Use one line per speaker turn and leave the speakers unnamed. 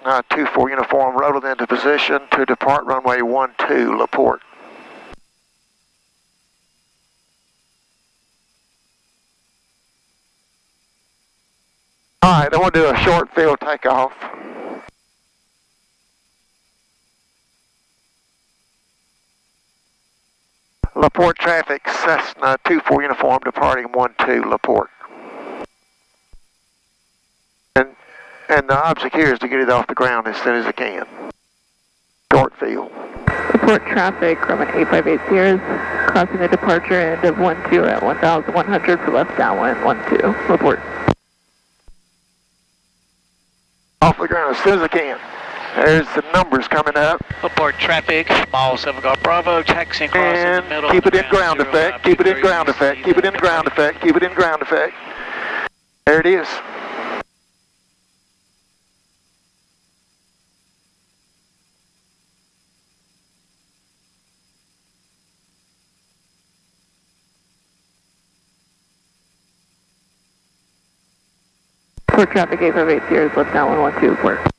Cessna 24 uniform, rolling into position to depart runway 12, LaPorte. All right, I want to do a short field takeoff. LaPorte traffic, Cessna 24 uniform, departing 12, LaPorte. And the object here is to get it off the ground as soon as it can. Shortfield.
LaPorte traffic, Roman 858 Sierras, crossing the departure end of 12 at 1,100 for left downwind 12, LaPorte.
Off the ground as soon as I can. There's the numbers coming up.
LaPorte traffic, small 7 Golf Bravo, taxiing across in the middle.
Keep it in ground effect, keep it in ground effect, keep it in ground effect, keep it in ground effect. There it is.
LaPorte traffic 858 Sierras, left downwind 12, LaPorte.